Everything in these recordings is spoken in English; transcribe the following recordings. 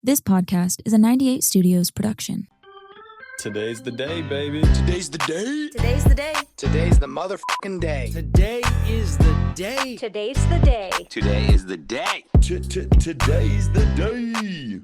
This podcast is a 98 Studios production. Today's the day, baby. Today's the day. Today's the day. Today's the motherfucking day. Today is the day. Today's the day. Today is the day. Today's the day.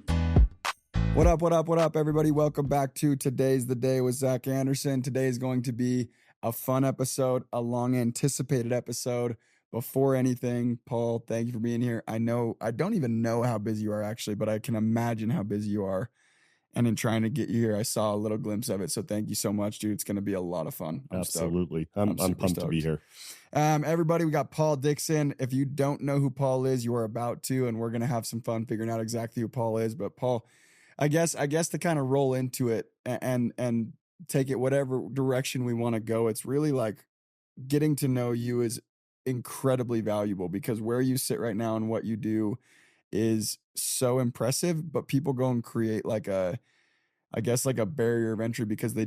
What up, everybody? Welcome back to Today's the Day with Zack Anderson. Today is going to be a fun episode, a long-anticipated episode. Before anything, Paul, thank you for being here. I don't even know how busy you are, actually, but I can imagine how busy you are. And in trying to get you here, I saw a little glimpse of it. So thank you so much, dude. It's going to be a lot of fun. Absolutely. I'm pumped to be here. Everybody, we got Paul Dickson. If you don't know who Paul is, you are about to, and we're going to have some fun figuring out exactly who Paul is. But Paul, I guess to kind of roll into it and take it whatever direction we want to go, it's really like getting to know you is incredibly valuable, because where you sit right now and what you do is so impressive, but people go and create like a barrier of entry because they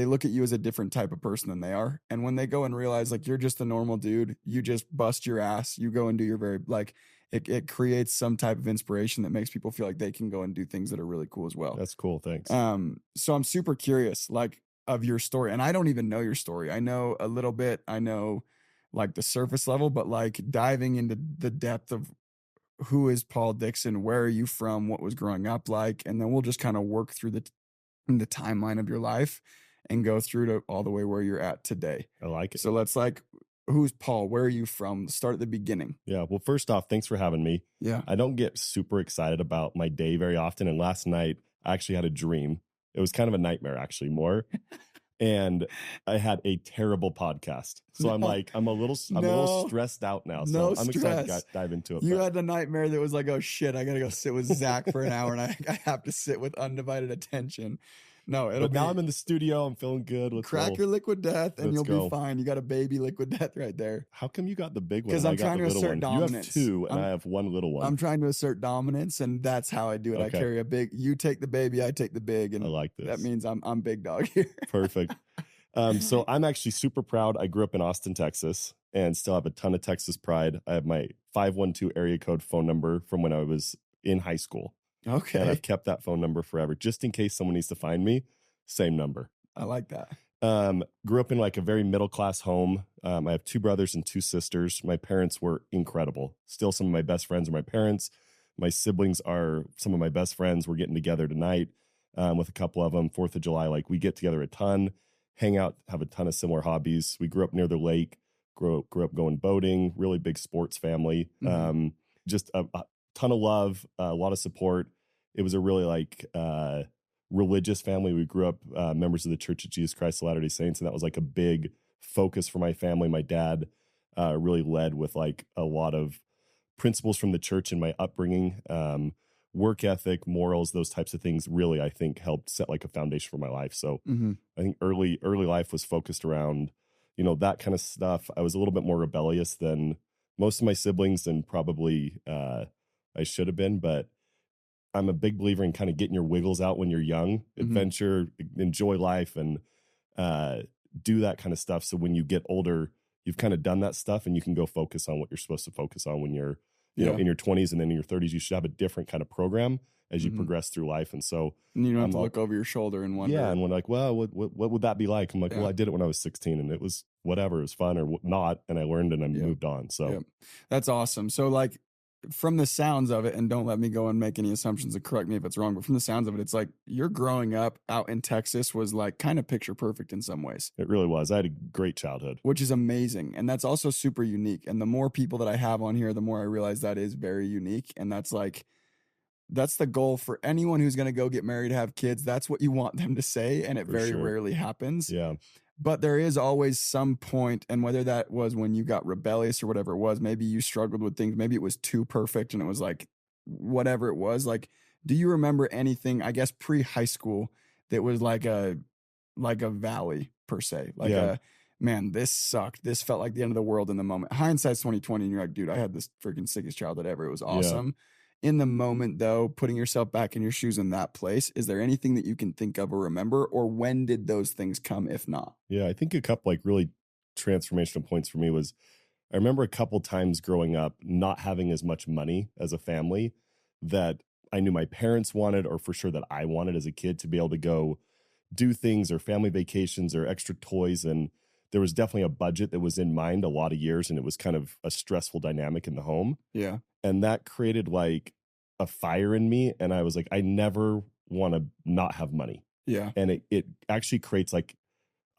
look at you as a different type of person than they are. And when they go and realize like you're just a normal dude, you just bust your ass, you go and do your very, like, it creates some type of inspiration that makes people feel like they can go and do things that are really cool as well. That's cool. Thanks. So I'm super curious, like, of your story. And I don't even know your story. I know a little bit. I know like the surface level, but like diving into the depth of who is Paul Dickson, where are you from, what was growing up like, and then we'll just kind of work through the timeline of your life and go through to all the way where you're at today. I like it. So let's who's Paul? Where are you from? Start at the beginning. Yeah. Well, first off, thanks for having me. Yeah. I don't get super excited about my day very often. And last night I actually had a dream. It was kind of a nightmare, actually, more. And I had a terrible podcast. So I'm a little stressed out now. So I'm excited to dive into it. You had a nightmare that was like, oh shit, I got to go sit with Zach for an hour and I have to sit with undivided attention. No, now I'm in the studio. I'm feeling good. Crack your liquid death and you'll be fine. You got a baby liquid death right there. How come you got the big one? Because I'm trying to assert dominance. You have two and I have one little one. I'm trying to assert dominance, and that's how I do it. Okay. I carry a big, you take the baby, I take the big. And I like this. That means I'm big dog here. Perfect. So I'm actually super proud. I grew up in Austin, Texas, and still have a ton of Texas pride. I have my 512 area code phone number from when I was in high school. Okay. And I've kept that phone number forever, just in case someone needs to find me. Same number. I like that. Grew up in like a very middle-class home. I have two brothers and two sisters. My parents were incredible. Still, some of my best friends are my parents. My siblings are some of my best friends. We're getting together tonight with a couple of them. 4th of July, like we get together a ton, hang out, have a ton of similar hobbies. We grew up near the lake, grew up going boating, really big sports family. Mm-hmm. Just a ton of love, a lot of support. It was a really religious family. We grew up members of the Church of Jesus Christ of Latter-day Saints, and that was like a big focus for my family. My dad really led with like a lot of principles from the church in my upbringing, work ethic, morals, those types of things really, I think, helped set like a foundation for my life. So I think early life was focused around, that kind of stuff. I was a little bit more rebellious than most of my siblings, and probably I should have been, but I'm a big believer in kind of getting your wiggles out when you're young, adventure, enjoy life, and do that kind of stuff. So when you get older, you've kind of done that stuff and you can go focus on what you're supposed to focus on when you're, in your 20s, and then in your 30s. You should have a different kind of program as you progress through life. And so you don't have to look over your shoulder and wonder. Yeah. And when like, well, what would that be like? I'm like, well, I did it when I was 16 and it was whatever. It was fun or not. And I learned and I moved on. So that's awesome. So like, from the sounds of it, and don't let me go and make any assumptions and correct me if it's wrong, but from the sounds of it, it's like your growing up out in Texas was like kind of picture perfect in some ways. It really was. I had a great childhood. Which is amazing. And that's also super unique. And the more people that I have on here, the more I realize that is very unique. And that's the goal for anyone who's going to go get married, have kids. That's what you want them to say. And it very rarely happens. Yeah. But there is always some point, and whether that was when you got rebellious or whatever it was, maybe you struggled with things, maybe it was too perfect and it was like, whatever it was, like, do you remember anything, I guess, pre-high school that was like a valley per se? Like man, this sucked. This felt like the end of the world in the moment. Hindsight's 2020 and you're like, dude, I had this freaking sickest childhood ever. It was awesome. Yeah. In the moment, though, putting yourself back in your shoes in that place, is there anything that you can think of or remember, or when did those things come, if not? Yeah, I think a couple like really transformational points for me was I remember a couple times growing up not having as much money as a family that I knew my parents wanted, or for sure that I wanted as a kid, to be able to go do things or family vacations or extra toys. And there was definitely a budget that was in mind a lot of years, and it was kind of a stressful dynamic in the home. Yeah. And that created like a fire in me. And I was like, I never want to not have money. Yeah. And it actually creates like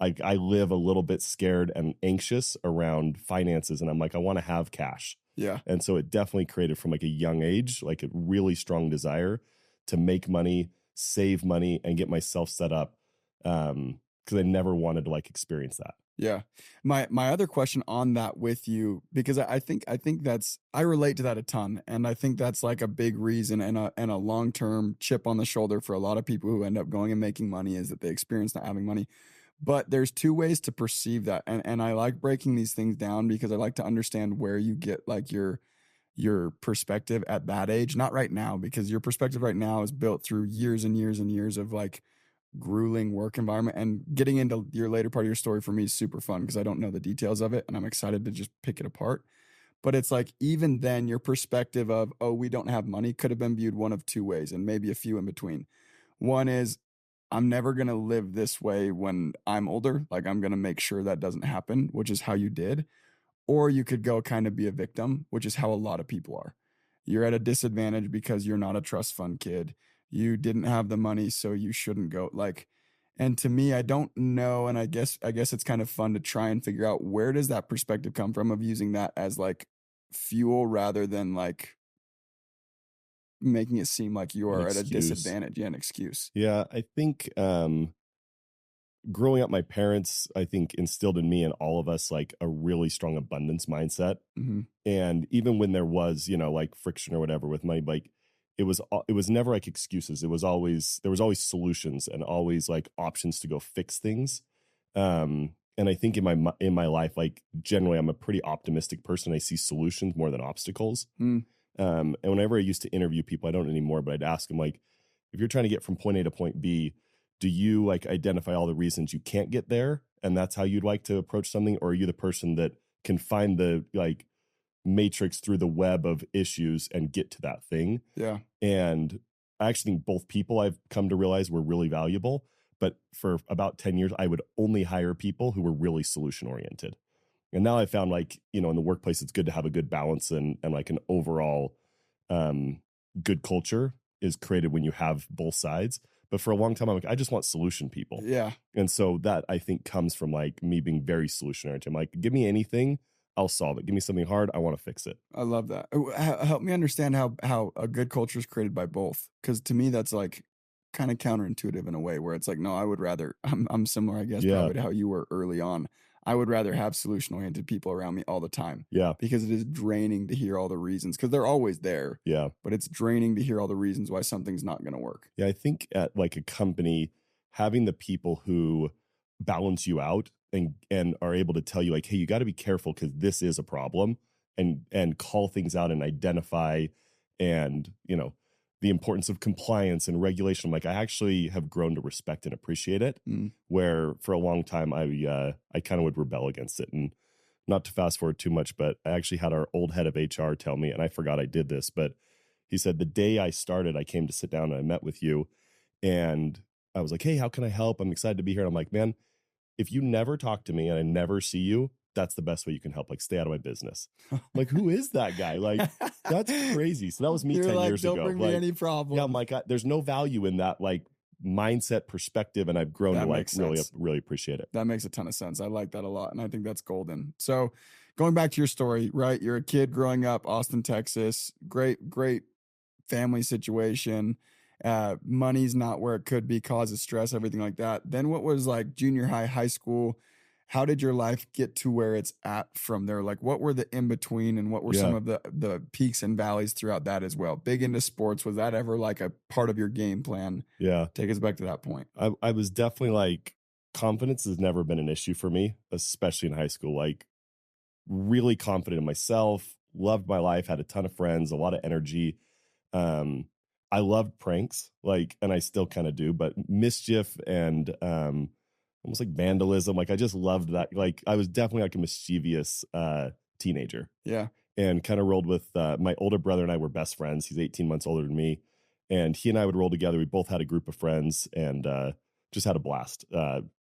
I live a little bit scared and anxious around finances. And I'm like, I want to have cash. Yeah. And so it definitely created from like a young age, like a really strong desire to make money, save money, and get myself set up. Because I never wanted to like experience that. Yeah. My other question on that with you, because I think that's, I relate to that a ton. And I think that's like a big reason and a long-term chip on the shoulder for a lot of people who end up going and making money, is that they experience not having money. But there's two ways to perceive that. And I like breaking these things down because I like to understand where you get like your perspective at that age. Not right now, because your perspective right now is built through years and years and years of like grueling work environment. And getting into your later part of your story for me is super fun because I don't know the details of it and I'm excited to just pick it apart. But it's like, even then, your perspective of, oh, we don't have money, could have been viewed one of two ways, and maybe a few in between. One is, I'm never going to live this way when I'm older. Like, I'm going to make sure that doesn't happen, which is how you did. Or you could go kind of be a victim, which is how a lot of people are. You're at a disadvantage because you're not a trust fund kid. You didn't have the money, so you shouldn't go. Like, and to me, I don't know. And I guess it's kind of fun to try and figure out, where does that perspective come from of using that as like fuel rather than like making it seem like you are at a disadvantage. Yeah, an excuse. Yeah, I think growing up, my parents, I think, instilled in me and all of us like a really strong abundance mindset. Mm-hmm. And even when there was, like friction or whatever with money, like it was never like excuses. There was always solutions and always like options to go fix things. And I think in my life, like generally, I'm a pretty optimistic person. I see solutions more than obstacles. Mm. And whenever I used to interview people, I don't anymore, but I'd ask them, like, if you're trying to get from point A to point B, do you like identify all the reasons you can't get there, and that's how you'd like to approach something? Or are you the person that can find the like matrix through the web of issues and get to that thing? Yeah. And I actually think both people, I've come to realize, were really valuable. But for about 10 years, I would only hire people who were really solution oriented. And now I found, like, in the workplace, it's good to have a good balance and like an overall good culture is created when you have both sides. But for a long time, I'm like, I just want solution people. Yeah. And so that, I think, comes from like me being very solution oriented. I'm like, give me anything, I'll solve it. Give me something hard, I want to fix it. I love that. Help me understand how a good culture is created by both. Because to me, that's like kind of counterintuitive in a way, where it's like, no, I would rather, I'm similar, I guess, probably to how you were early on. I would rather have solution-oriented people around me all the time. Yeah. Because it is draining to hear all the reasons, because they're always there. Yeah. But it's draining to hear all the reasons why something's not going to work. Yeah, I think at like a company, having the people who balance you out and are able to tell you, like, hey, you got to be careful because this is a problem, and call things out and identify, and, the importance of compliance and regulation. Like, I actually have grown to respect and appreciate it, where for a long time I kind of would rebel against it. And not to fast forward too much, but I actually had our old head of HR tell me, and I forgot I did this, but he said, the day I started, I came to sit down and I met with you, and I was like, hey, how can I help? I'm excited to be here. And I'm like, man, if you never talk to me and I never see you, that's the best way you can help. Like, stay out of my business. Like, who is that guy? Like, that's crazy. So that was me 10 years ago. Don't bring me any problem. Yeah, I'm like, there's no value in that like mindset perspective, and I've grown to like really appreciate it. That makes a ton of sense. I like that a lot, and I think that's golden. So, going back to your story, right? You're a kid growing up, Austin, Texas. Great family situation. Money's not where it could be, causes stress, everything like that. Then what was like junior high, high school? How did your life get to where it's at from there? Like, what were the in-between, and what were some of the peaks and valleys throughout that as well? Big into sports. Was that ever like a part of your game plan? Yeah. Take us back to that point. I was definitely like, confidence has never been an issue for me, especially in high school. Like, really confident in myself, loved my life, had a ton of friends, a lot of energy. I loved pranks, like, and I still kind of do, but mischief and almost like vandalism. Like, I just loved that. Like, I was definitely like a mischievous teenager. Yeah. And kind of rolled with my older brother, and I were best friends. He's 18 months older than me. And he and I would roll together. We both had a group of friends and just had a blast,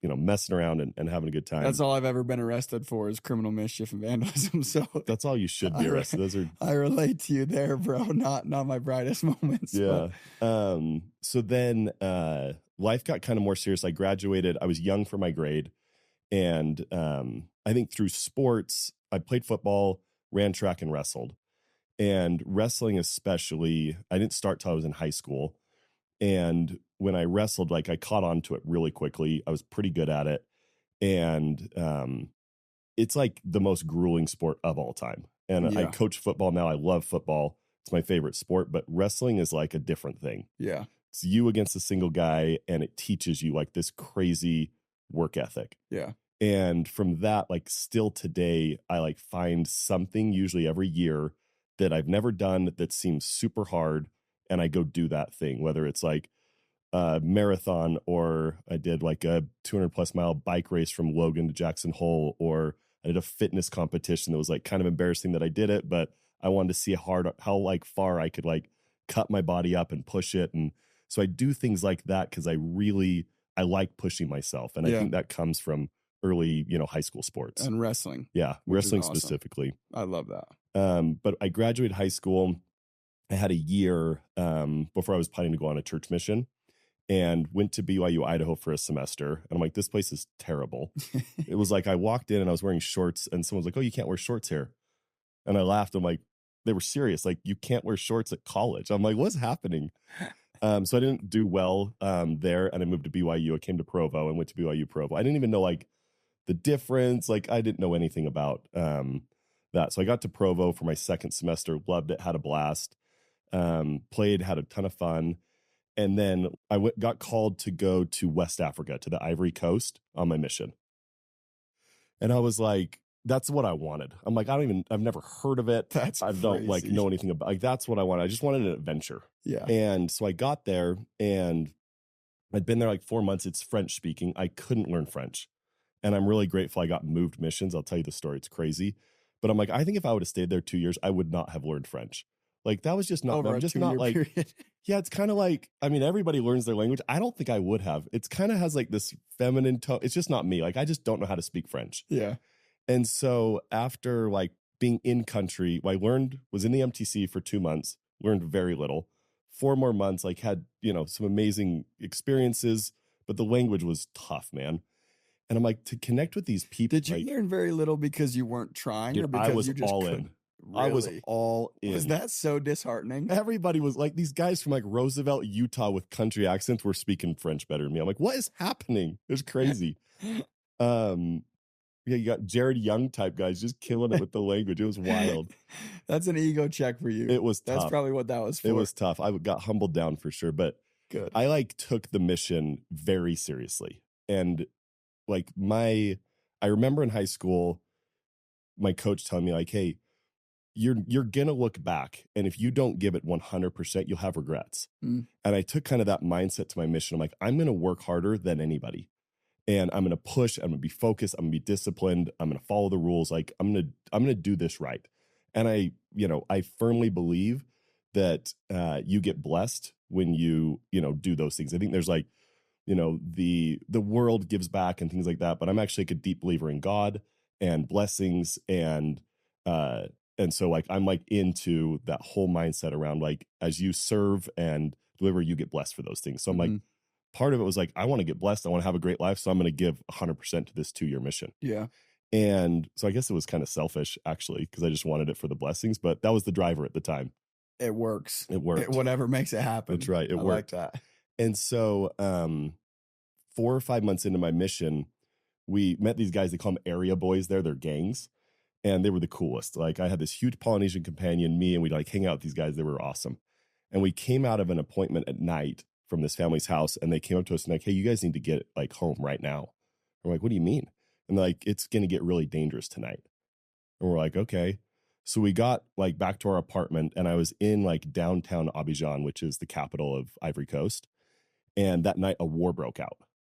messing around and having a good time. That's all I've ever been arrested for is criminal mischief and vandalism. So that's all you should be arrested. Those are. I relate to you there, bro. Not my brightest moments. Yeah. So then life got kind of more serious. I graduated. I was young for my grade. And I think through sports, I played football, ran track, and wrestled. And wrestling especially, I didn't start till I was in high school. And when I wrestled, like I caught on to it really quickly. I was pretty good at it. And it's like the most grueling sport of all time. And I coach football now. I love football. It's my favorite sport, but wrestling is like a different thing. Yeah. It's you against a single guy, and it teaches you like this crazy work ethic. Yeah. And from that, like still today, I like find something usually every year that I've never done that seems super hard. And I go do that thing, whether it's like a marathon or I did like a 200+ mile bike race from Logan to Jackson Hole, or I did a fitness competition that was like kind of embarrassing that I did it, but I wanted to see how like far I could like cut my body up and push it. And so I do things like that because I like pushing myself. And I think that comes from early, high school sports. And wrestling. Yeah, wrestling specifically. I love that. But I graduated high school. I had a year before I was planning to go on a church mission and went to BYU, Idaho for a semester. And I'm like, this place is terrible. It was like I walked in and I was wearing shorts and someone's like, oh, you can't wear shorts here. And I laughed. I'm like, they were serious. Like, you can't wear shorts at college. I'm like, what's happening? So I didn't do well there. And I moved to BYU. I came to Provo and went to BYU Provo. I didn't even know like the difference. Like I didn't know anything about that. So I got to Provo for my second semester, loved it, had a blast, played, had a ton of fun. And then I got called to go to West Africa, to the Ivory Coast on my mission. And I was like, that's what I wanted. I'm like, I've never heard of it. I don't like know anything about, like, that's what I wanted. I just wanted an adventure. Yeah. And so I got there and I'd been there like 4 months. It's French speaking. I couldn't learn French. And I'm really grateful I got moved missions. I'll tell you the story. It's crazy. But I'm like, I think if I would have stayed there 2 years, I would not have learned French. Like that was just not, I'm just not like, yeah, it's kind of like, I mean, everybody learns their language. I don't think I would have. It's kind of has like this feminine tone. It's just not me. Like, I just don't know how to speak French. Yeah. And so after like being in country, I was in the MTC for 2 months, learned very little. 4 more months, like had, some amazing experiences, but the language was tough, man. And I'm like, to connect with these people. Did you learn very little because you weren't trying? Dude, or because I was you just all couldn't? in. Really? I was all in. Was that so disheartening? Everybody was like, these guys from like Roosevelt, Utah with country accents were speaking French better than me. I'm like, what is happening? It was crazy. Yeah, you got Jared Young type guys just killing it with the language. It was wild. That's an ego check for you. It was tough. That's probably what that was for. It was tough. I got humbled down for sure, but good. I like took the mission very seriously. And like I remember in high school, my coach telling me like, hey, you're going to look back. And if you don't give it 100%, you'll have regrets. And I took kind of that mindset to my mission. I'm like, I'm going to work harder than anybody. And I'm going to push, I'm going to be focused, I'm going to be disciplined, I'm going to follow the rules. Like I'm going to do this right. And I firmly believe that you get blessed when you do those things. I think there's like, the world gives back and things like that, but I'm actually like a deep believer in God and blessings. And so like, I'm like into that whole mindset around like, as you serve and deliver, you get blessed for those things. So I'm like, part of it was like, I want to get blessed. I want to have a great life. So I'm going to give 100% to this 2-year mission. Yeah. And so I guess it was kind of selfish actually, because I just wanted it for the blessings, but that was the driver at the time. It works. It worked. Whatever makes it happen. That's right. It worked. Like that. And so 4 or 5 months into my mission, we met these guys. They call them area boys. They're gangs. And they were the coolest. Like I had this huge Polynesian companion, me, and we'd like hang out with these guys. They were awesome. And we came out of an appointment at night from this family's house, and they came up to us and like, hey, you guys need to get like home right now. I'm like, what do you mean? And they're like, it's going to get really dangerous tonight. And we're like, okay. So we got like back to our apartment, and I was in like downtown Abidjan, which is the capital of Ivory Coast. And that night a war broke out,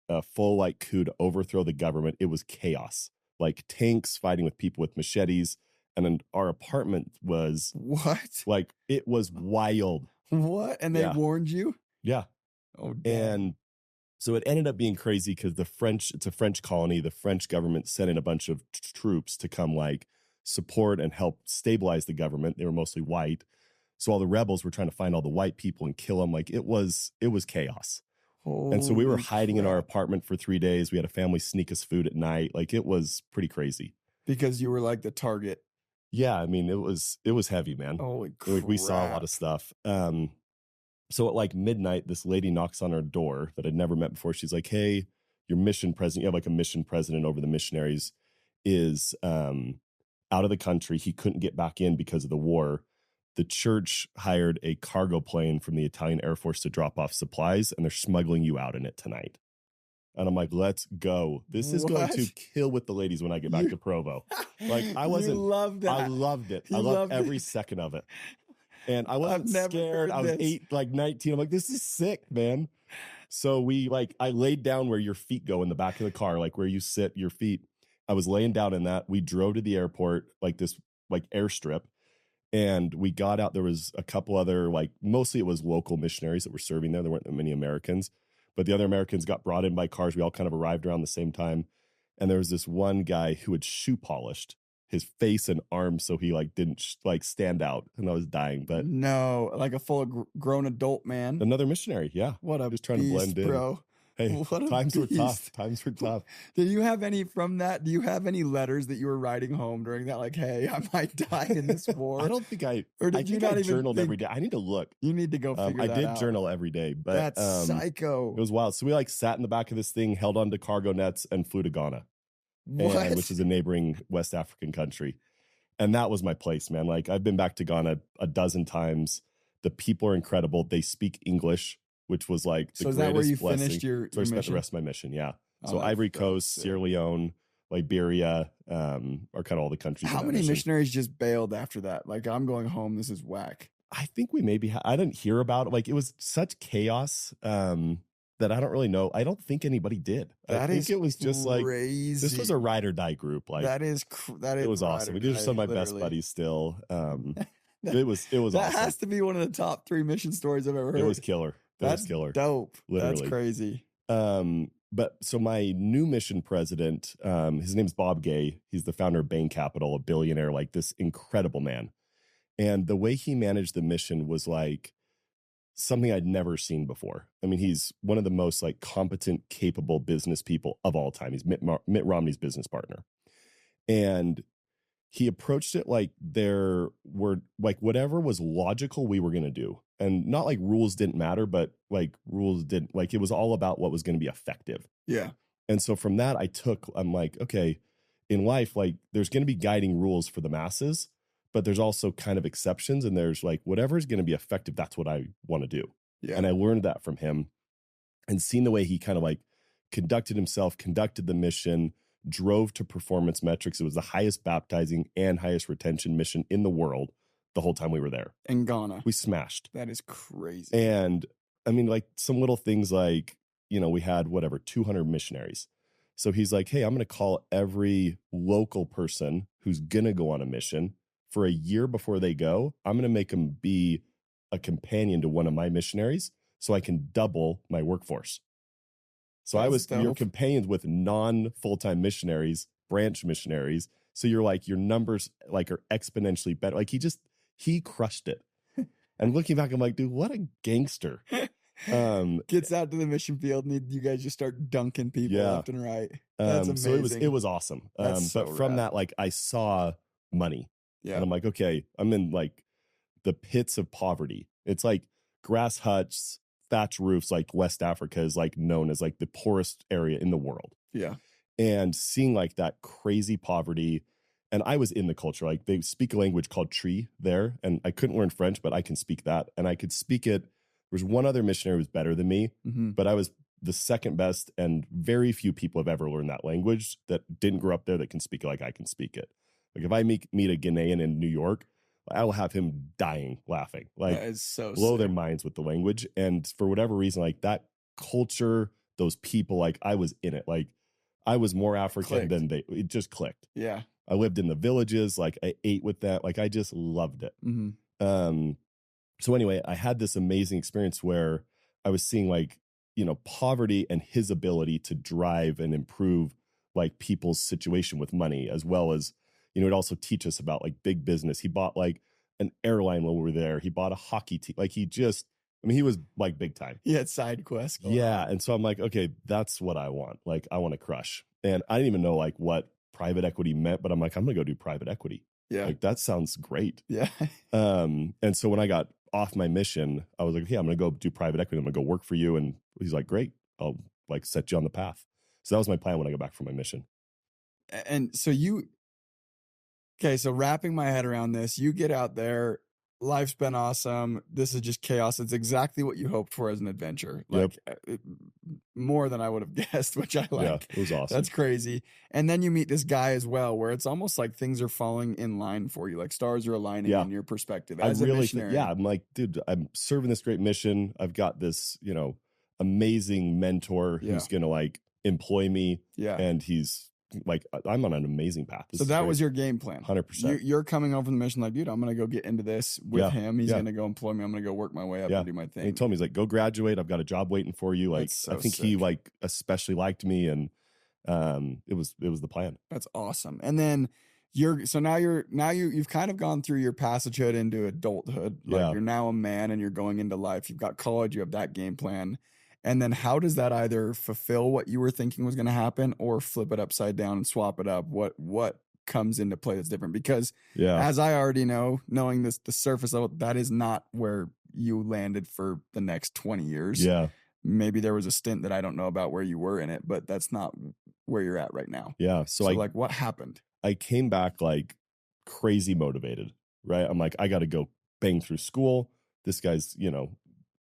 a full like coup to overthrow the government. It was chaos, like tanks fighting with people with machetes. And then our apartment was what? Like it was wild. What? And they Yeah. warned you? Yeah. Oh, damn. And so it ended up being crazy because it's a French colony. The French government sent in a bunch of troops to come like support and help stabilize the government. They were mostly white. So all the rebels were trying to find all the white people and kill them. Like it was chaos. And so we were Holy hiding in our crap. apartment for 3 days. We had a family sneak us food at night. Like it was pretty crazy. Because you were like the target. Yeah, I mean, it was heavy, man. Holy crap. Like we saw a lot of stuff. So at like midnight, this lady knocks on our door that I'd never met before. She's like, "Hey, your mission president, you have like a mission president over the missionaries, is out of the country. He couldn't get back in because of the war. The church hired a cargo plane from the Italian Air Force to drop off supplies, and they're smuggling you out in it tonight." And I'm like, let's go. This is going to kill with the ladies when I get back to Provo. Like I wasn't. You loved that. I loved it. You I loved loved every it. second of it. And I wasn't never scared. heard I was this. 19. I'm like, this is sick, man. So I laid down where your feet go in the back of the car, like where you sit, your feet. I was laying down in that. We drove to the airport, like this, like airstrip. And we got out. There was a couple other, like mostly it was local missionaries that were serving there. There weren't that many Americans, but the other Americans got brought in by cars. We all kind of arrived around the same time. And there was this one guy who had shoe polished his face and arms so he like didn't stand out, and I was dying. But No, like a full grown adult man. another missionary, yeah. What a Just trying beast, to blend in. bro. Hey, What a times were tough. beast. Times were tough. Did you have any from that? Do you have any letters that you were writing home during that? Like, hey, I might die in this war. I don't think Or did I you think not I even journaled think- every day. I need to look. You need to go figure I that did out. journal every day, but That's psycho. it was wild. So we like sat in the back of this thing, held onto cargo nets, and flew to Ghana, What? which is a neighboring West African country. And that was my place, man. Like I've been back to Ghana a dozen times. The people are incredible. They speak English, which was like the So is that where you blessing. finished your So I spent mission? the rest of my mission, yeah. Oh, So that's Ivory so Coast, sick. Sierra Leone, Liberia, are kind of all the countries. How in that many mission. missionaries just bailed after that? Like, I'm going home. This is whack. I think we maybe I didn't hear about it. Like it was such chaos that I don't really know. I don't think anybody did. I think it was just like crazy. this was a ride or die group. Like that is it was awesome. We did some of my best buddies still. It was That awesome. has to be one of the top 3 mission stories I've ever heard. It was killer. That's was killer. dope. Literally. That's crazy. But so my new mission president, his name's Bob Gay. He's the founder of Bain Capital, a billionaire, like this incredible man. And the way he managed the mission was like something I'd never seen before. I mean, he's one of the most like competent, capable business people of all time. He's Mitt Romney's business partner. And he approached it like there were like whatever was logical we were going to do. And not like rules didn't matter, but like rules didn't, like it was all about what was going to be effective. Yeah. And so from that, I'm like, okay, in life, like there's going to be guiding rules for the masses, but there's also kind of exceptions. And there's like, whatever is going to be effective, that's what I want to do. Yeah. And I learned that from him and seen the way he kind of like conducted himself, conducted the mission, drove to performance metrics. It was the highest baptizing and highest retention mission in the world the whole time we were there. In Ghana. We smashed. That is crazy. And I mean, like some little things like, we had 200 missionaries. So he's like, hey, I'm going to call every local person who's going to go on a mission for a year before they go. I'm going to make them be a companion to one of my missionaries so I can double my workforce. So That's you're dope. companions with non-full-time missionaries, branch missionaries. So you're like, your numbers like are exponentially better. Like he crushed it. And looking back, I'm like, dude, what a gangster. Gets out to the mission field and you guys just start dunking people Yeah. left and right. That's amazing. So it was awesome. That's so but from rad. that, like I saw money. Yeah. And I'm like, okay, I'm in like the pits of poverty. It's like grass huts, thatch roofs, like West Africa is like known as like the poorest area in the world. Yeah. And seeing like that crazy poverty. And I was in the culture, like they speak a language called Tree there. And I couldn't learn French, but I can speak that. And I could speak it. There was one other missionary who was better than me, Mm-hmm. but I was the second best. And very few people have ever learned that language that didn't grow up there that can speak it like I can speak it. Like if I meet a Ghanaian in New York, I will have him dying laughing, like That is so blow sick. their minds with the language. And for whatever reason, like that culture, those people, like I was in it. Like I was more African Clicked. than it just clicked. Yeah. I lived in the villages, like I ate with that. Like I just loved it. Mm-hmm. So anyway, I had this amazing experience where I was seeing like, poverty and his ability to drive and improve like people's situation with money, as well as, it also teach us about like big business. He bought like an airline while we were there. He bought a hockey team. Like he was like big time. He had side quests. Yeah. And so I'm like, okay, that's what I want. Like, I want to crush. And I didn't even know like what private equity meant, but I'm like, I'm going to go do private equity. Yeah. Like, that sounds great. Yeah. And so when I got off my mission, I was like, yeah, I'm going to go do private equity. I'm going to go work for you. And he's like, great. I'll like set you on the path. So that was my plan when I got back from my mission. And so so wrapping my head around this, you get out there, life's been awesome. This is just chaos. It's exactly what you hoped for as an adventure. Like more than I would have guessed, which I like. Yeah, it was awesome. That's crazy. And then you meet this guy as well, where it's almost like things are falling in line for you. Like stars are aligning in your perspective as a missionary. I'm like, dude, I'm serving this great mission. I've got this, amazing mentor who's going to like employ me. Yeah. And he's like, I'm on an amazing path. So that was your game plan. 100%. You're coming home from the mission like, dude, I'm going to go get into this with him. He's going to go employ me. I'm going to go work my way up and do my thing. And he told me, he's like, go graduate. I've got a job waiting for you. Like, So I think sick. he like especially liked me, and it was the plan. That's awesome. And then you've kind of gone through your passagehood into adulthood. Like you're now a man and you're going into life. You've got college, you have that game plan. And then how does that either fulfill what you were thinking was going to happen or flip it upside down and swap it up? What comes into play that's different? Because as I already know, knowing the surface level, that is not where you landed for the next 20 years. Yeah. Maybe there was a stint that I don't know about where you were in it, but that's not where you're at right now. Yeah. So like what happened? I came back like crazy motivated, right? I'm like, I got to go bang through school. This guy's,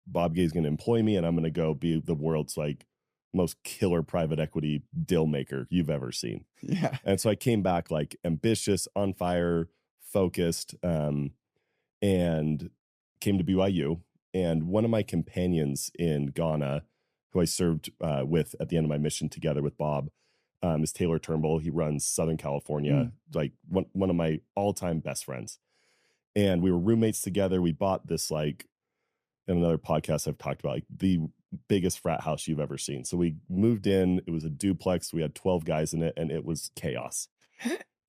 Bob Gay's going to employ me, and I'm going to go be the world's like most killer private equity deal maker you've ever seen. Yeah. And so I came back like ambitious, on fire, focused, and came to BYU. And one of my companions in Ghana, who I served with at the end of my mission together with Bob, is Taylor Turnbull. He runs Southern California, like one of my all-time best friends. And we were roommates together. We bought this like, in another podcast I've talked about, like the biggest frat house you've ever seen. So we moved in, it was a duplex. We had 12 guys in it, and it was chaos.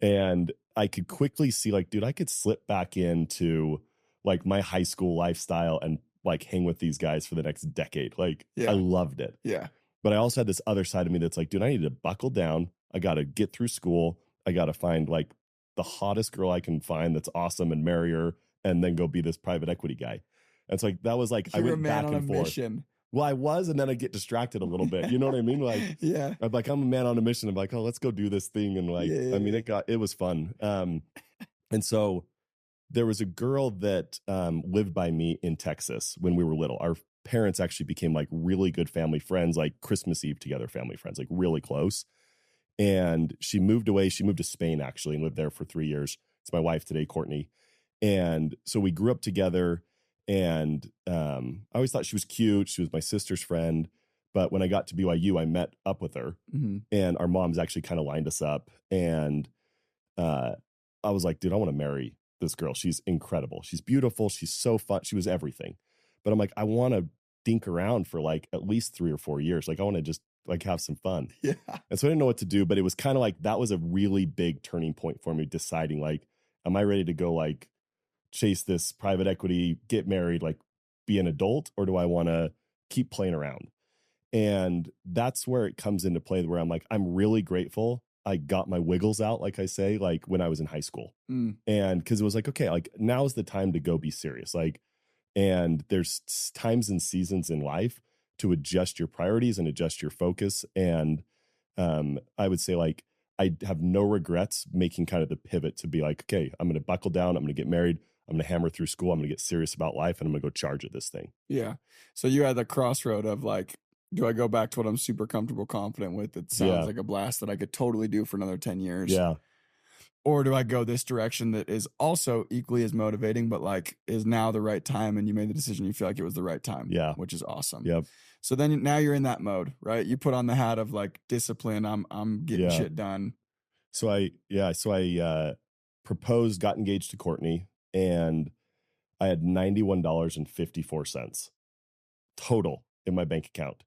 And I could quickly see like, dude, I could slip back into like my high school lifestyle and like hang with these guys for the next decade. Like I loved it. Yeah. But I also had this other side of me that's like, dude, I need to buckle down. I got to get through school. I got to find like the hottest girl I can find that's awesome and marry her, and then go be this private equity guy. And so like, that was like, I went back and forth. Mission. Well, I was, and then I get distracted a little bit. You know what I mean? Like, I'm like, I'm a man on a mission. I'm like, oh, let's go do this thing. And like, I mean, it was fun. And so there was a girl that lived by me in Texas when we were little. Our parents actually became like really good family friends, like Christmas Eve together family friends, like really close. And she moved away. She moved to Spain actually and lived there for 3 years. It's my wife today, Courtney. And so we grew up together. And I always thought she was cute. She was my sister's friend. But when I got to BYU, I met up with her. Mm-hmm. And our moms actually kind of lined us up. And I was like, dude, I want to marry this girl. She's incredible. She's beautiful. She's so fun. She was everything. But I'm like, I want to dink around for like at least 3 or 4 years. Like I want to just like have some fun. Yeah. And so I didn't know what to do. But it was kind of like that was a really big turning point for me, deciding like, am I ready to go like chase this private equity, get married, like be an adult, or do I want to keep playing around? And that's where it comes into play, where I'm like, I'm really grateful I got my wiggles out, like I say, like when I was in high school. And because it was like, okay, like now's the time to go be serious. Like, and there's times and seasons in life to adjust your priorities and adjust your focus. And I would say like, I have no regrets making kind of the pivot to be like, okay, I'm going to buckle down. I'm going to get married. I'm going to hammer through school. I'm going to get serious about life, and I'm going to go charge at this thing. Yeah. So you had the crossroad of like, do I go back to what I'm super comfortable, confident with? It sounds like a blast that I could totally do for another 10 years. Yeah. Or do I go this direction that is also equally as motivating, but like is now the right time? And you made the decision. You feel like it was the right time. Yeah. Which is awesome. Yep. So then now you're in that mode, right? You put on the hat of like discipline. I'm getting shit done. So I proposed, got engaged to Courtney, and I had $91.54 total in my bank account.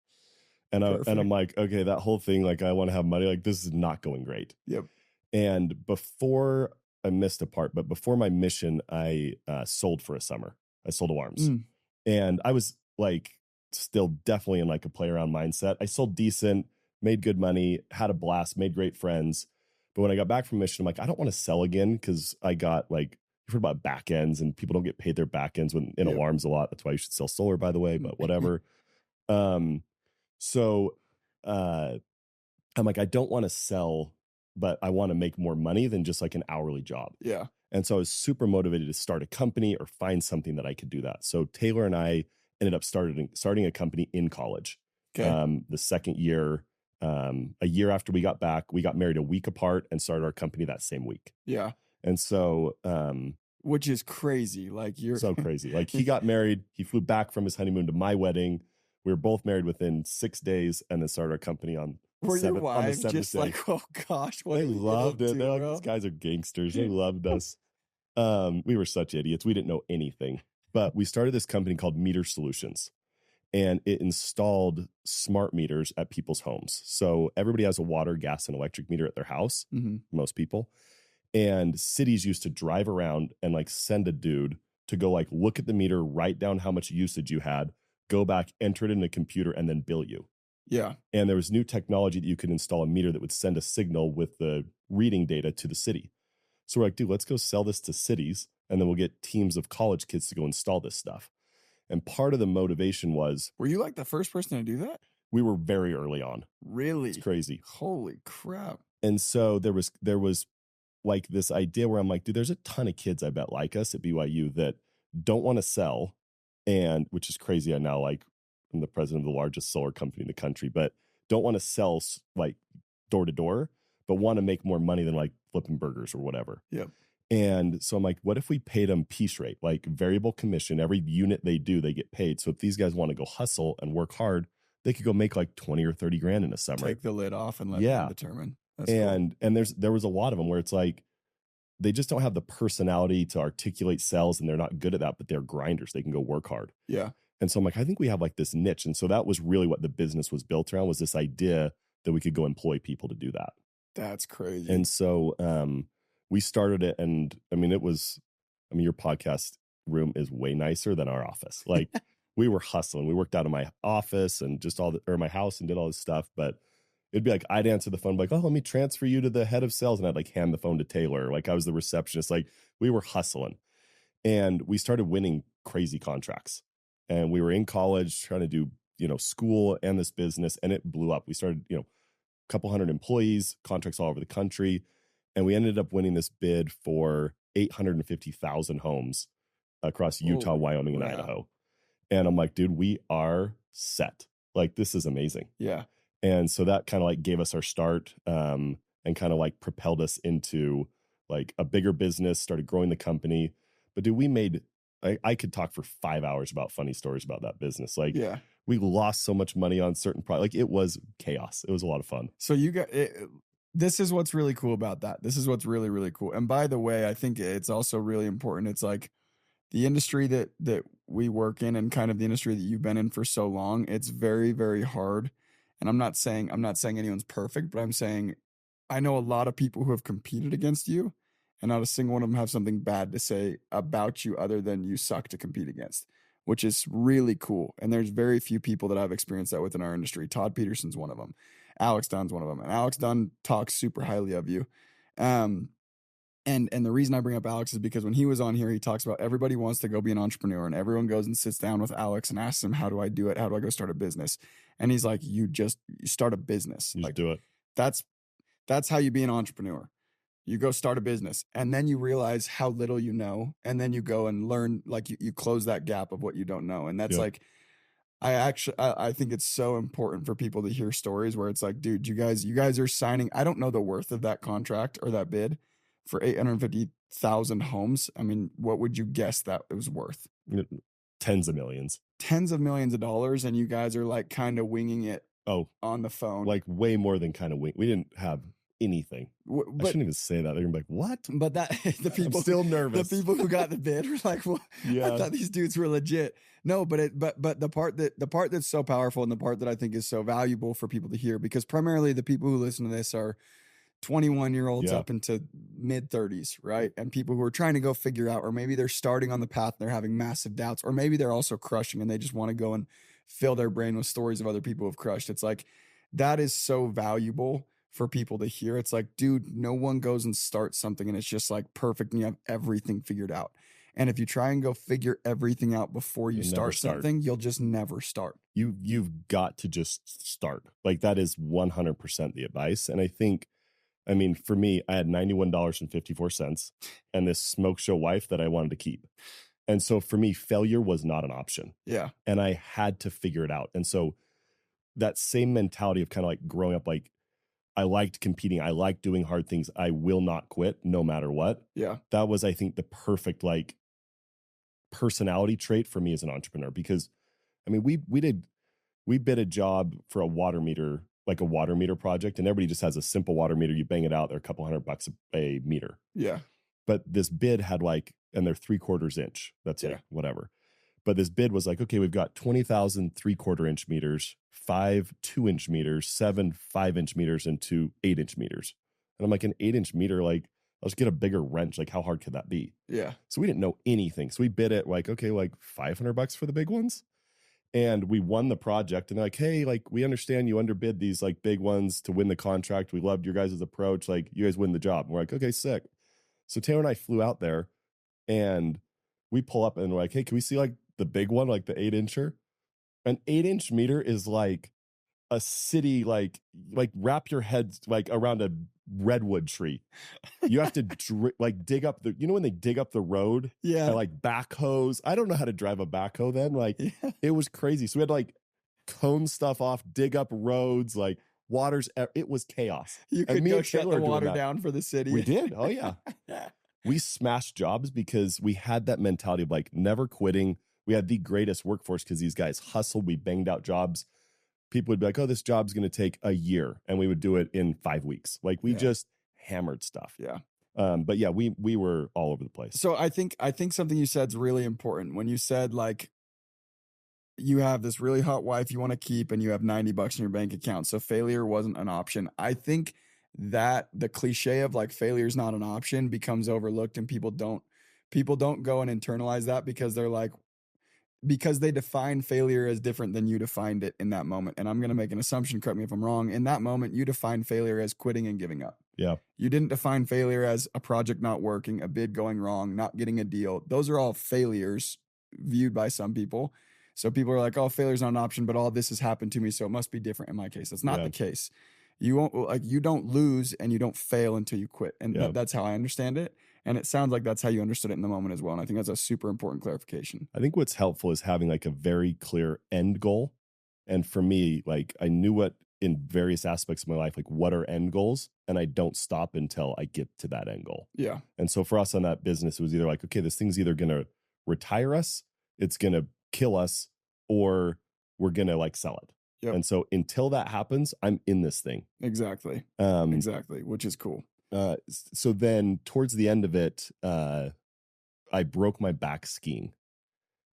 And I'm like, okay, that whole thing, like, I want to have money. Like, this is not going great. Yep. And before I missed a part, but before my mission, I sold for a summer. I sold alarms. And I was like, still definitely in like a play around mindset. I sold decent, made good money, had a blast, made great friends. But when I got back from mission, I'm like, I don't want to sell again, because I got like, you've heard about back ends, and people don't get paid their back ends in alarms a lot. That's why you should sell solar, by the way, but whatever. So I'm like, I don't want to sell, but I want to make more money than just like an hourly job. Yeah. And so I was super motivated to start a company or find something that I could do that. So Taylor and I ended up starting a company in college. Okay. The second year, a year after we got back, we got married a week apart and started our company that same week. Yeah. And so, which is crazy. Like, you're so crazy. Like, he got married, he flew back from his honeymoon to my wedding. We were both married within 6 days, and then started our company on Were your on the wives seventh just day. like, oh gosh, what They are we loved up it. to, They're like, bro? these guys are gangsters. They loved us. We were such idiots. We didn't know anything. But we started this company called Meter Solutions, and it installed smart meters at people's homes. So everybody has a water, gas, and electric meter at their house, most people. And cities used to drive around and like send a dude to go like look at the meter, write down how much usage you had, go back, enter it in a computer, and then bill you. Yeah. And there was new technology that you could install a meter that would send a signal with the reading data to the city. So we're like, dude, let's go sell this to cities, and then we'll get teams of college kids to go install this stuff. And part of the motivation was, Were you like the first person to do that? we were very early on. Really? It's crazy. Holy crap. And so there was like this idea where I'm like, dude, there's a ton of kids, I bet, like us at BYU that don't want to sell, and which is crazy. I now, like, I'm the president of the largest solar company in the country, but don't want to sell like door to door, but want to make more money than like flipping burgers or whatever. Yep. And so I'm like, what if we paid them piece rate, like variable commission? Every unit they do, they get paid. So if these guys want to go hustle and work hard, they could go make like 20 or 30 grand in a summer. Take the lid off and let them determine. That's and there was a lot of them where it's like, they just don't have the personality to articulate sales, and they're not good at that, but they're grinders. They can go work hard. Yeah. And so I'm like, I think we have like this niche. And so that was really what the business was built around, was this idea that we could go employ people to do that. That's crazy. And so we started it. And I mean, your podcast room is way nicer than our office. Like, we were hustling. We worked out of my office and just my house, and did all this stuff. But it'd be like, I'd answer the phone, like, oh, let me transfer you to the head of sales. And I'd like hand the phone to Taylor. Like, I was the receptionist. Like, we were hustling. And we started winning crazy contracts. And we were in college trying to do, school and this business, and it blew up. We started, a couple hundred employees, contracts all over the country. And we ended up winning this bid for 850,000 homes across Utah, Wyoming, and Idaho. And I'm like, dude, we are set. Like, this is amazing. Yeah. And so that kind of like gave us our start, and kind of like propelled us into like a bigger business, started growing the company. But dude, we made, I could talk for 5 hours about funny stories about that business. Like, we lost so much money on certain products. Like, it was chaos. It was a lot of fun. So this is what's really cool about that. This is what's really, really cool. And by the way, I think it's also really important. It's like the industry that we work in, and kind of the industry that you've been in for so long, it's very, very hard. And I'm not saying anyone's perfect, but I'm saying I know a lot of people who have competed against you, and not a single one of them have something bad to say about you other than you suck to compete against, which is really cool. And there's very few people that I've experienced that with in our industry. Todd Peterson's one of them. Alex Dunn's one of them. And Alex Dunn talks super highly of you. And the reason I bring up Alex is because when he was on here, he talks about everybody wants to go be an entrepreneur, and everyone goes and sits down with Alex and asks him, how do I do it? How do I go start a business? And he's like, you start a business. You like, just do it. That's how you be an entrepreneur. You go start a business, and then you realize how little you know. And then you go and learn, like you close that gap of what you don't know. And that's like, I think it's so important for people to hear stories where it's like, dude, you guys are signing. I don't know the worth of that contract or that bid for 850,000 homes. I mean, what would you guess that it was worth? Tens of millions. Tens of millions of dollars. And you guys are like kind of winging it on the phone. Like way more than kind of wing. We didn't have anything. I But shouldn't even say that. They're gonna be like, what? but that the I'm people still nervous. the people who got the bid were like, well, Yeah. I thought these dudes were legit. No, but the part that's so powerful and the part that I think is so valuable for people to hear, because primarily the people who listen to this are 21-year-olds Yeah. up into mid 30s, right? And people who are trying to go figure out, or maybe they're starting on the path and they're having massive doubts, or maybe they're also crushing and they just want to go and fill their brain with stories of other people who have crushed. It's like, that is so valuable for people to hear. It's like, dude, no one goes and starts something and it's just like perfect and you have everything figured out. And if you try and go figure everything out before you You'll never start start. something, you'll just never start. You've got to just start. Like, that is 100% the advice. And I think, I mean, for me, I had $91.54 and this smoke show wife that I wanted to keep. And so for me, failure was not an option. Yeah. And I had to figure it out. And so that same mentality of kind of like growing up, like, I liked competing. I liked doing hard things. I will not quit no matter what. Yeah. That was, I think, the perfect like personality trait for me as an entrepreneur, because I mean, we bid a job for a water meter, like a water meter project, and everybody just has a simple water meter. You bang it out, they're a couple $100 a meter. Yeah. But this bid had like, and they're 3/4 inch. That's Yeah. it, whatever. But this bid was like, okay, we've got 20,000 3/4 inch meters, 5 2-inch meters, 7 5-inch meters, and 2 8-inch meters. And I'm like, an 8-inch meter, like, let's get a bigger wrench. Like, how hard could that be? Yeah. So we didn't know anything. So we bid it like, okay, like $500 for the big ones. And we won the project. And they're like, hey, like, we understand you underbid these like big ones to win the contract. We loved your guys' approach. Like, you guys win the job. And we're like, okay, sick. So Taylor and I flew out there and we pull up and we're like, hey, can we see like the big one, like the 8-incher? An 8-inch meter is like a city, like wrap your head like around a redwood tree. You have to like dig up the, you know, when they dig up the road, Yeah. and like backhoes. I don't know how to drive a backhoe then. Like, Yeah. it was crazy. So we had to like cone stuff off, dig up roads, like waters. It was chaos. You And could me go and shut Taylor the are doing water that. down for the city. We did. Oh yeah. We smashed jobs because we had that mentality of like never quitting. We had the greatest workforce because these guys hustled. We banged out jobs. People would be like, oh, this job's going to take a year. And we would do it in 5 weeks. Like, we just hammered stuff. Yeah. But yeah, we were all over the place. So I think something you said is really important when you said, like, you have this really hot wife you want to keep and you have $90 in your bank account. So failure wasn't an option. I think that the cliche of like failure is not an option becomes overlooked, and people don't go and internalize that because they're like, because they define failure as different than you defined it in that moment. And I'm going to make an assumption, correct me if I'm wrong. In that moment, you defined failure as quitting and giving up. Yeah. You didn't define failure as a project not working, a bid going wrong, not getting a deal. Those are all failures viewed by some people. So people are like, oh, failure's not an option, but all this has happened to me, so it must be different in my case. That's not the case. You won't, like, you don't lose and you don't fail until you quit. And that's how I understand it. And it sounds like that's how you understood it in the moment as well. And I think that's a super important clarification. I think what's helpful is having like a very clear end goal. And for me, like, I knew what in various aspects of my life, like, what are end goals? And I don't stop until I get to that end goal. Yeah. And so for us on that business, it was either like, okay, this thing's either going to retire us, it's going to kill us, or we're going to like sell it. Yep. And so until that happens, I'm in this thing. Exactly. Exactly. Which is cool. So then towards the end of it, I broke my back skiing.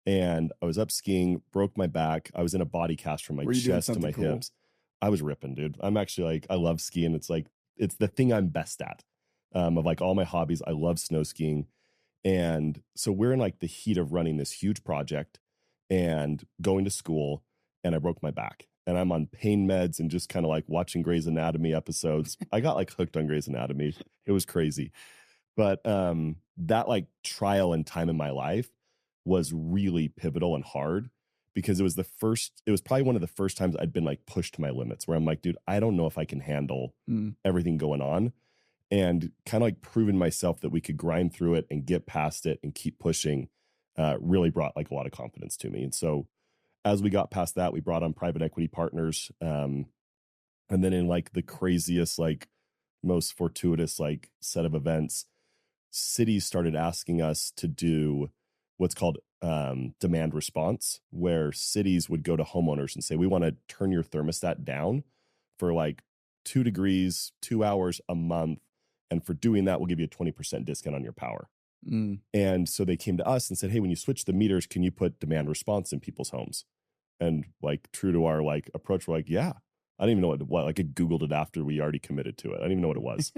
And I was up skiing, broke my back. I was in a body cast from my chest to my hips. I was ripping, dude. I'm actually like, I love skiing. It's like, it's the thing I'm best at. Of like all my hobbies, I love snow skiing. And so we're in like the heat of running this huge project and going to school, and I broke my back. And I'm on pain meds and just kind of like watching Grey's Anatomy episodes. I got like hooked on Grey's Anatomy. It was crazy. But that like trial and time in my life was really pivotal and hard, because it was probably one of the first times I'd been like pushed to my limits, where I'm like, dude, I don't know if I can handle everything going on. And kind of like proving myself that we could grind through it and get past it and keep pushing really brought like a lot of confidence to me. And so as we got past that, we brought on private equity partners. And then in like the craziest, like most fortuitous like set of events, cities started asking us to do what's called demand response, where cities would go to homeowners and say, we want to turn your thermostat down for like 2 degrees, 2 hours a month. And for doing that, we'll give you a 20% discount on your power. And so they came to us and said, hey, when you switch the meters, can you put demand response in people's homes? And like true to our like approach, we're like, yeah. I didn't even know what it was. Like I Googled it after we already committed to it. I didn't even know what it was.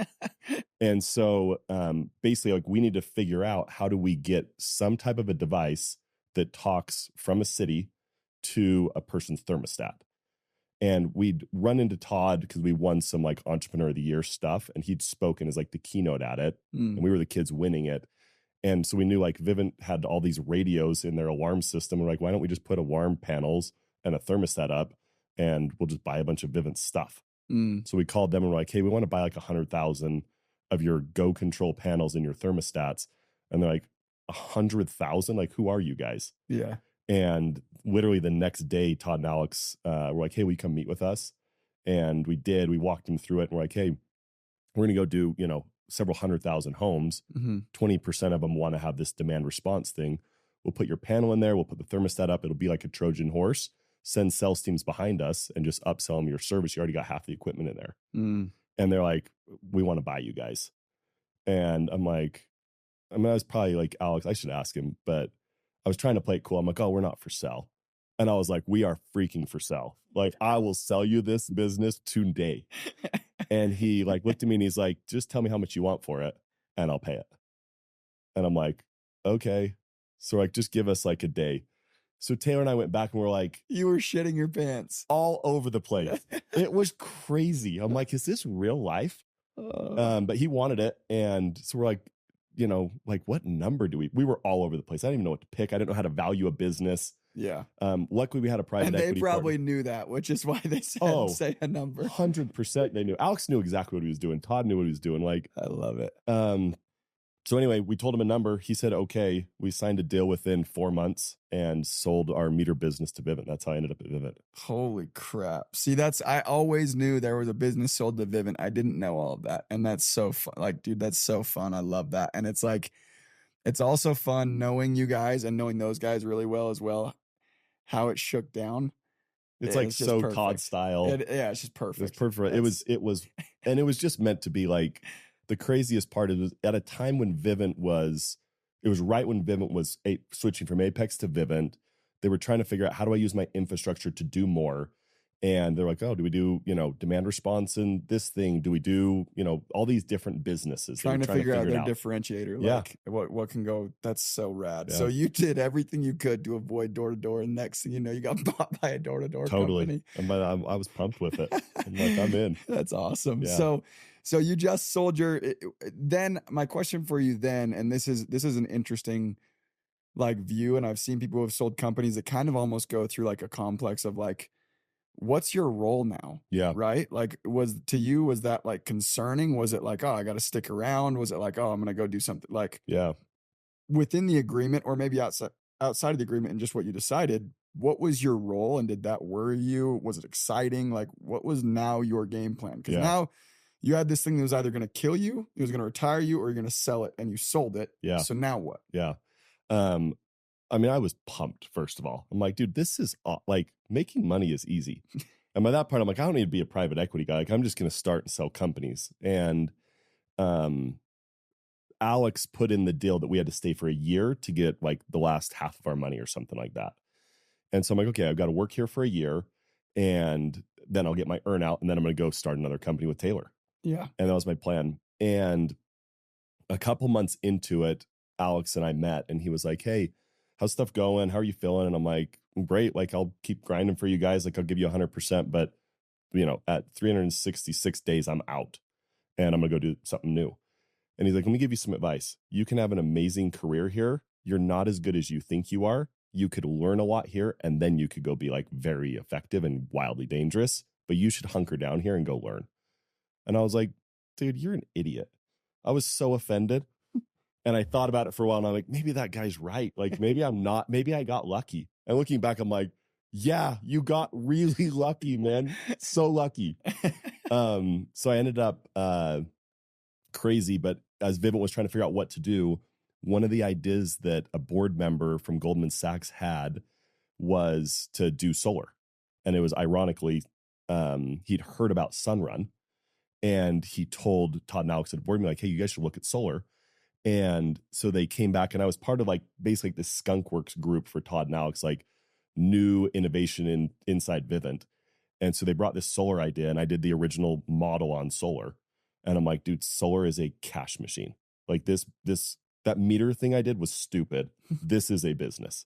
And so basically like we need to figure out how do we get some type of a device that talks from a city to a person's thermostat. And we'd run into Todd because we won some like Entrepreneur of the Year stuff, and he'd spoken as like the keynote at it, and we were the kids winning it. And so we knew like Vivint had all these radios in their alarm system. We're like, why don't we just put alarm panels and a thermostat up, and we'll just buy a bunch of Vivint stuff. So we called them and we're like, hey, we want to buy like 100,000 of your Go Control panels and your thermostats. And they're like, 100,000? Like, who are you guys? Yeah. And literally the next day, Todd and Alex were like, hey, will you come meet with us? And we did. We walked them through it. And we're like, hey, we're going to go do, several 100,000 homes. 20% of them want to have this demand response thing. We'll put your panel in there. We'll put the thermostat up. It'll be like a Trojan horse. Send sales teams behind us and just upsell them your service. You already got half the equipment in there. And they're like, we want to buy you guys. And I'm like, I was probably like, Alex, I should ask him, but I was trying to play it cool. I'm like, oh, we're not for sale. And I was like, we are freaking for sale. Like, I will sell you this business today. And he like looked at me and he's like, just tell me how much you want for it and I'll pay it. And I'm like, okay. So like, just give us like a day. So Taylor and I went back and we're like, You were shitting your pants. all over the place. It was crazy. I'm like, is this real life? But he wanted it. And so we're like, like what number do we were all over the place. I didn't even know what to pick. I didn't know how to value a business. Yeah. Luckily we had a private equity And they probably partner. knew that, which is why they said, say a number. 100% they knew. Alex knew exactly what he was doing. Todd knew what he was doing. Like, I love it. So anyway, we told him a number. He said, okay. We signed a deal within 4 months and sold our meter business to Vivint. That's how I ended up at Vivint. Holy crap. See, I always knew there was a business sold to Vivint. I didn't know all of that. And that's so fun. Like, dude, that's so fun. I love that. And it's like, it's also fun knowing you guys and knowing those guys really well as well, how it shook down. It's like just so perfect. Todd style. Yeah, it's just perfect. It's perfect. It was, and it was just meant to be like, the craziest part is at a time when Vivint was, it was right when Vivint was switching from Apex to Vivint. They were trying to figure out how do I use my infrastructure to do more. And they're like, oh, do we do, demand response in this thing? Do we do, all these different businesses? Trying to figure out their differentiator. Yeah. Like what can go. That's so rad. Yeah. So you did everything you could to avoid door-to-door. And next thing you know, you got bought by a door-to-door company. I was pumped with it. I'm like, I'm in. That's awesome. Yeah. So you just sold then my question for you then, and this is an interesting like view. And I've seen people who have sold companies that kind of almost go through like a complex of like, what's your role now? Yeah. Right. Like was that like concerning? Was it like, oh, I got to stick around? Was it like, oh, I'm going to go do something like within the agreement or maybe outside of the agreement and just what you decided? What was your role and did that worry you? Was it exciting? Like what was now your game plan? Because now you had this thing that was either going to kill you, it was going to retire you, or you're going to sell it and you sold it. Yeah. So now what? Yeah. I was pumped, first of all. I'm like, dude, this is like making money is easy. And by that part, I'm like, I don't need to be a private equity guy. Like, I'm just going to start and sell companies. And Alex put in the deal that we had to stay for a year to get like the last half of our money or something like that. And so I'm like, okay, I've got to work here for a year and then I'll get my earn out and then I'm going to go start another company with Taylor. Yeah. And that was my plan. And a couple months into it, Alex and I met and he was like, hey, how's stuff going? How are you feeling? And I'm like, great. Like, I'll keep grinding for you guys. Like, I'll give you 100%. But, at 366 days, I'm out and I'm going to go do something new. And he's like, let me give you some advice. You can have an amazing career here. You're not as good as you think you are. You could learn a lot here and then you could go be like very effective and wildly dangerous. But you should hunker down here and go learn. And I was like, dude, you're an idiot. I was so offended. And I thought about it for a while and I'm like, maybe that guy's right. Like, maybe I'm not, maybe I got lucky. And looking back, I'm like, yeah, you got really lucky, man. So lucky. So I ended up crazy, but as Vivint was trying to figure out what to do, one of the ideas that a board member from Goldman Sachs had was to do solar. And it was ironically, he'd heard about Sunrun And he told Todd and Alex at a board meeting, like, hey, you guys should look at solar. And so they came back, and I was part of like basically the Skunk Works group for Todd and Alex, like new innovation inside Vivint. And so they brought this solar idea, and I did the original model on solar. And I'm like, dude, solar is a cash machine. Like that meter thing I did was stupid. This is a business.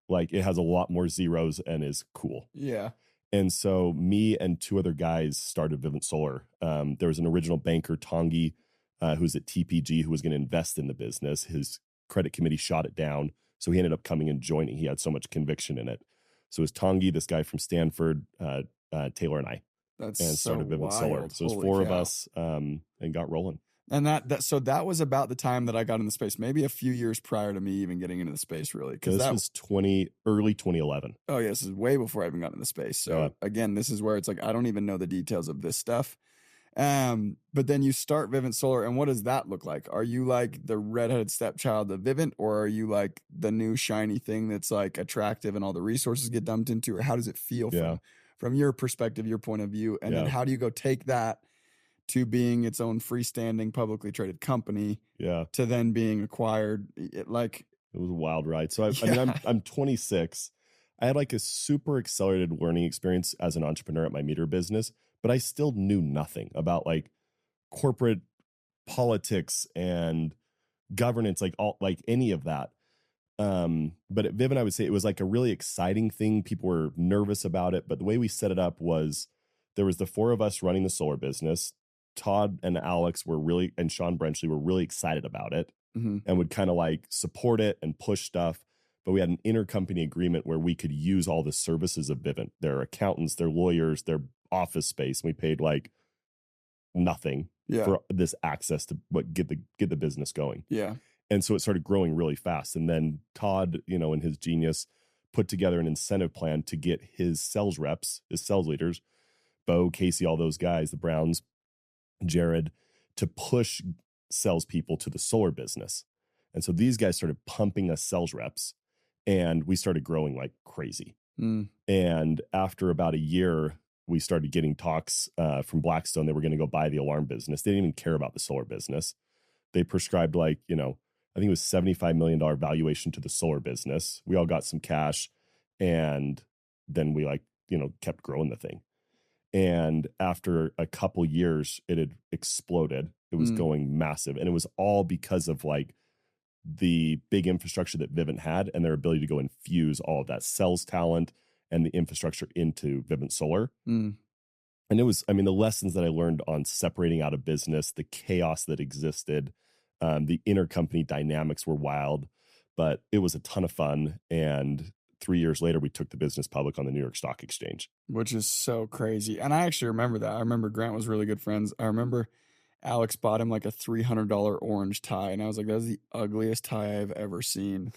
Like, it has a lot more zeros and is cool. Yeah. And so me and two other guys started Vivint Solar. There was an original banker, Tongi, who's at TPG, who was going to invest in the business. His credit committee shot it down. So he ended up coming and joining. He had so much conviction in it. So it was Tongi, this guy from Stanford, Taylor, and I. That's and started so Vivint wild. Solar. So it was Holy four of cow. us and got rolling. And that was about the time that I got in the space, maybe a few years prior to me even getting into the space, really. Because that was early 2011. Oh, yeah, this is way before I even got into space. So again, this is where it's like, I don't even know the details of this stuff. But then you start Vivint Solar, and what does that look like? Are you like the redheaded stepchild of Vivint, or are you like the new shiny thing that's like attractive and all the resources get dumped into, or how does it feel from your perspective, your point of view? And then how do you go take that to being its own freestanding publicly traded company to then being acquired? It was a wild ride. So I mean, I'm 26. I had like a super accelerated learning experience as an entrepreneur at my meter business, but I still knew nothing about like corporate politics and governance, like any of that. But at Vivint, I would say it was like a really exciting thing. People were nervous about it, but the way we set it up was there was the four of us running the solar business. Todd and Alex and Sean Brenchley were really excited about it and would kind of like support it and push stuff. But we had an intercompany agreement where we could use all the services of Vivint, their accountants, their lawyers, their office space. And we paid like nothing for this access to get the business going. Yeah. And so it started growing really fast. And then Todd, in his genius, put together an incentive plan to get his sales reps, his sales leaders, Bo, Casey, all those guys, the Browns, Jared, to push salespeople to the solar business. And so these guys started pumping us sales reps, and we started growing like crazy. And after about a year, we started getting talks from Blackstone. They were going to go buy the alarm business. They didn't even care about the solar business. They prescribed like, I think it was $75 million valuation to the solar business. We all got some cash, and then we kept growing the thing. And after a couple years, it had exploded. It was going massive. And it was all because of like the big infrastructure that Vivint had and their ability to go infuse all of that sales talent and the infrastructure into Vivint Solar. And it was, the lessons that I learned on separating out a business, the chaos that existed, the intercompany dynamics were wild, but it was a ton of fun. And 3 years later, we took the business public on the New York Stock Exchange. Which is so crazy. And I actually remember that. I remember Grant was really good friends. I remember Alex bought him like a $300 orange tie. And I was like, that was the ugliest tie I've ever seen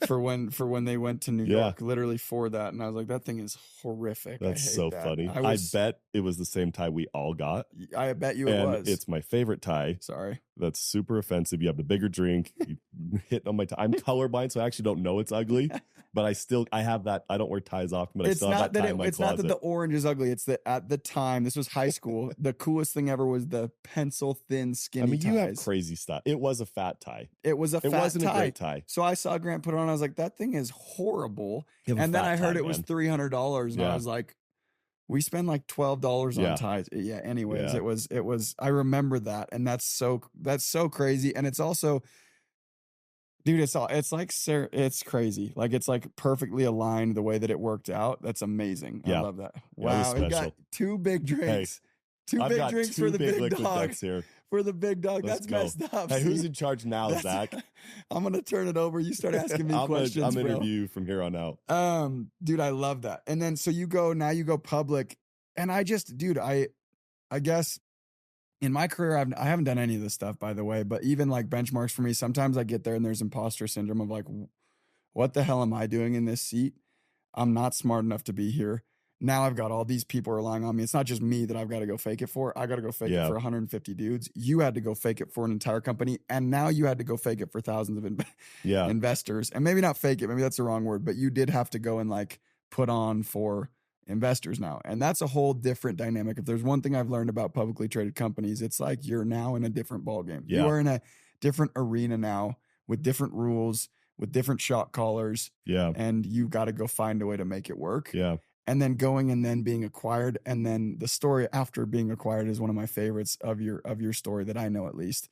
for when they went to New York, literally for that. And I was like, that thing is horrific. That's so funny. I bet it was the same tie we all got. I bet you it was. It's my favorite tie. Sorry. That's super offensive. You have the bigger drink. You hit on my tie. I'm colorblind, so I actually don't know it's ugly. But I have that. I don't wear ties often, but I still have that tie in my closet. It's not that the orange is ugly. It's that at the time, this was high school, the coolest thing ever was the pencil thin skinny ties. You have crazy stuff. It was a fat tie. It was a fat tie. It wasn't a great tie. So I saw Grant put it on. I was like, that thing is horrible. And then I heard it was $300. And I was like, we spend like $12 on ties. Yeah. Anyways, it was, I remember that. And that's so crazy. And it's also, dude, it's crazy. Like, it's like perfectly aligned the way that it worked out. That's amazing. I love that. Wow. We got two big drinks. Two big drinks for the big dog. Here. For the big dog. Let's That's messed up. Hey, who's in charge now, Zach? I'm going to turn it over. You start asking me questions, I'm going to interview you from here on out. Dude, I love that. And then, so you go public. And I guess in my career, I haven't done any of this stuff, by the way, but even like benchmarks for me, sometimes I get there and there's imposter syndrome of like, what the hell am I doing in this seat? I'm not smart enough to be here. Now I've got all these people relying on me. It's not just me that I've got to go fake it for. I got to go fake it for 150 dudes. You had to go fake it for an entire company. And now you had to go fake it for thousands of investors. And maybe not fake it. Maybe that's the wrong word, but you did have to go and like put on for investors now. And that's a whole different dynamic. If there's one thing I've learned about publicly traded companies, it's like you're now in a different ballgame. Yeah. You are in a different arena now with different rules, with different shot callers. Yeah. And you've got to go find a way to make it work. Yeah. And then going and then being acquired. And then the story after being acquired is one of my favorites of your story that I know, at least.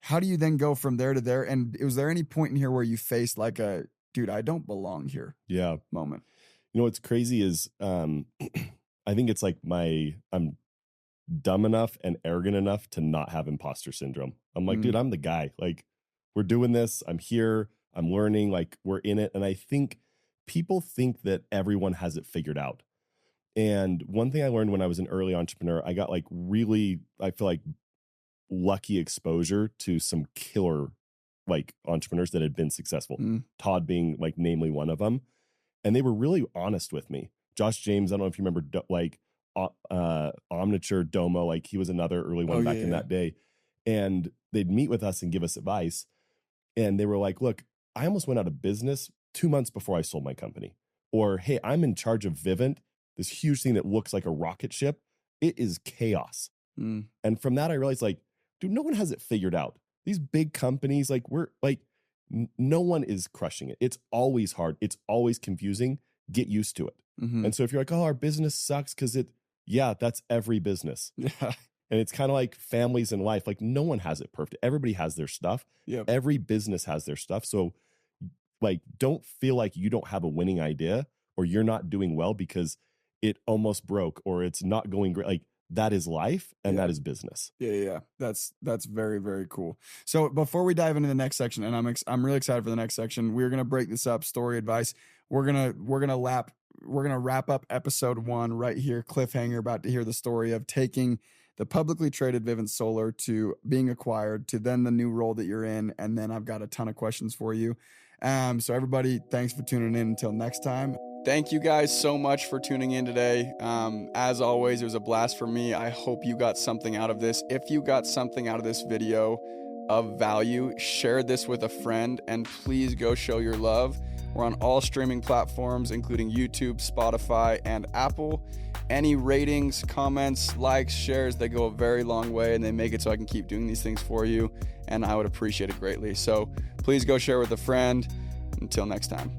How do you then go from there to there? And was there any point in here where you faced like a, dude, I don't belong here moment? You know, what's crazy is I think it's like I'm dumb enough and arrogant enough to not have imposter syndrome. I'm like, dude, I'm the guy. Like, we're doing this. I'm here. I'm learning. Like, we're in it. And I think people think that everyone has it figured out. And one thing I learned when I was an early entrepreneur, I got like really, I feel like, lucky exposure to some killer like entrepreneurs that had been successful. Todd being like namely one of them. And they were really honest with me. Josh James, I don't know if you remember Omniture Domo, like he was another early one back in that day. And they'd meet with us and give us advice. And they were like, look, I almost went out of business 2 months before I sold my company. Or, hey, I'm in charge of Vivint, this huge thing that looks like a rocket ship. It is chaos. And from that, I realized like, dude, no one has it figured out. These big companies, like we're like, no one is crushing it. It's always hard. It's always confusing. Get used to it. And so if you're like, oh, our business sucks because that's every business. Yeah. And it's kind of like families in life. Like no one has it perfect. Everybody has their stuff. Yep. Every business has their stuff. So like, don't feel like you don't have a winning idea or you're not doing well because it almost broke or it's not going great. Like that is life and that is business. Yeah. That's very, very cool. So before we dive into the next section, and I'm really excited for the next section, we're going to break this up, story advice. We're going to wrap up episode 1 right here. Cliffhanger, about to hear the story of taking the publicly traded Vivint Solar to being acquired to then the new role that you're in. And then I've got a ton of questions for you. So everybody, thanks for tuning in. Until next time. Thank you guys so much for tuning in today. As always, it was a blast for me. I hope you got something out of this. If you got something out of this video of value, share this with a friend and please go show your love. We're on all streaming platforms, including YouTube, Spotify, and Apple. Any ratings, comments, likes, shares, they go a very long way and they make it so I can keep doing these things for you. And I would appreciate it greatly. So please go share with a friend. Until next time.